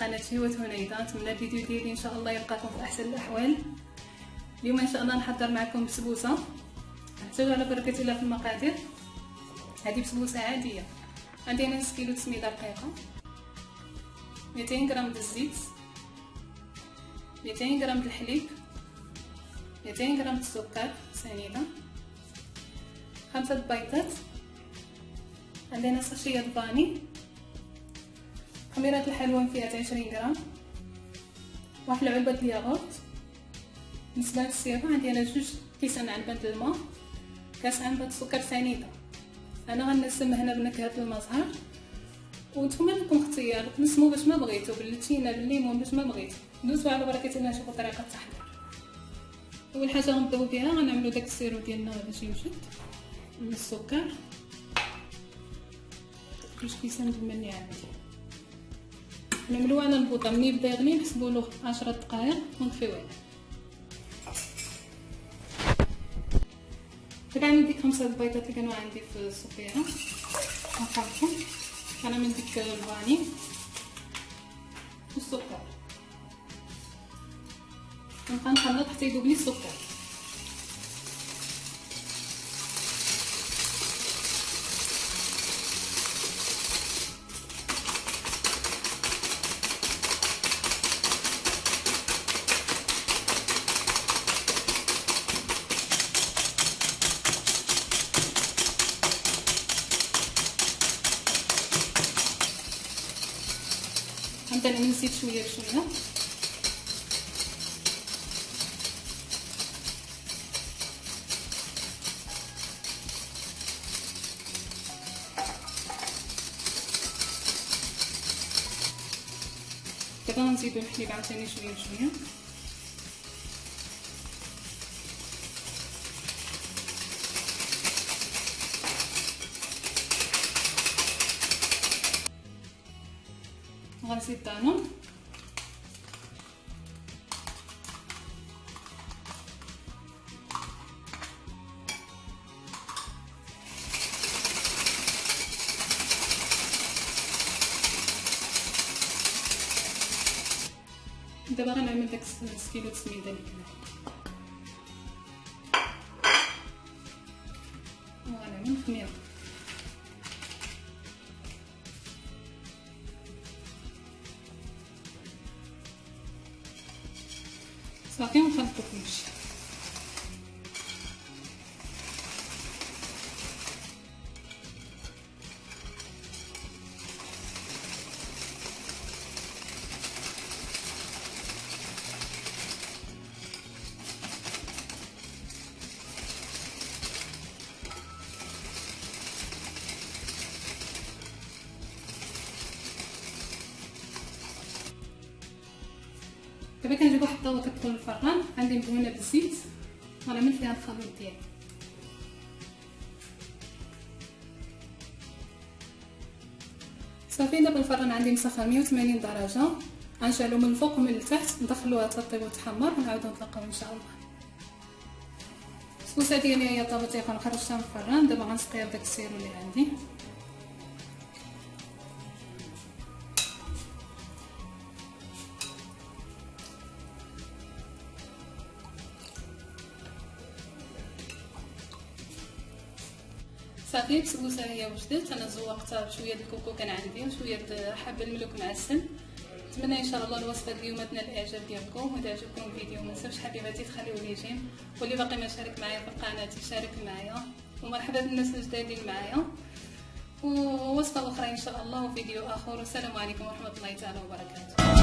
قناه هوة هنيدة. نتمنى الفيديو ديالي ان شاء الله يلقاكم في احسن الاحوال. اليوم ان شاء الله نحضر معكم بسبوسه. نحتاجو على بركه الله في المقادير. هذه بسبوسه عاديه. عندي انا نص كيلو سميده رقيقه، 200 غرام د الزيت، 200 غرام د الحليب، 200 غرام د السكر سنيده، 5 بيضات، عندنا ساشيه فاني، خميره الحلوى فيها 20 غرام، واحد العلبه د الياغورت. بالنسبه للسيرو عندي انا 2 كيسان علبه الماء، كاس علبه السكر سنيده. انا غنقسم هنا بنكهه المزهر، وانتم لكم اختيار، تنسموا باش ما بغيتو، بالتينه بالليمون باش ما بغيتو. ندوزو على بركه الله نشوفوا طريقه التحضير. اول حاجه غنبداو بها غنعملوا داك السيرو ديالنا باش يوجد من السكر. 2 كيسان د الماء عندي نعملوه على البوطه، ملي يبدا يغلي نحسبوا له 10 دقائق ونطفيوه. كنعمل ديك 5 البيضات اللي كانوا عندي في الصفيره، نخلطهم. كنعمل ديك الفاني والسكر، نبقى نخلط حتى يذوب لي السكر. غنبدا نزيد شويه بشويه. دابا غنزيدو الحليب عاوتاني شويه بشويه. غنزيد دانون، دابا غنعمل داك 6 كيلو سميده اللي كاين، وغنعمل خميره. صافي ونخلطو كلشي. دابا كنجيب واحد الطاوه كتكون الفران عندي مدهونه بالزيت، غنعمل فيها الخليط ديالي. صافي دابا الفران عندي مسخن 180 درجه، غنشعلو من الفوق ومن التحت، ندخلوها تطيب وتحمر ونعاودو نتلاقاو ان شاء الله. السبوسه ديالي هي طابت، غنخرجها من الفران. دابا غنسقيها بداك السيرو اللي عندي. صافي البسبوسه هي وجدت. انا زوقتها بشويه د الكوكو كان عندي وشويه د حب الملوك معسل. نتمنى ان شاء الله الوصفه اليوم تنال الاعجاب ديالكم. واذا عجبكم الفيديو ما تنساوش حبيباتي تخليو لي جيم، واللي باقي ما شارك معايا في القناه يشارك معايا، ومرحبا بالناس الجدادين معايا. ووصفه اخرى ان شاء الله وفيديو اخر. والسلام عليكم ورحمه الله تعالى وبركاته.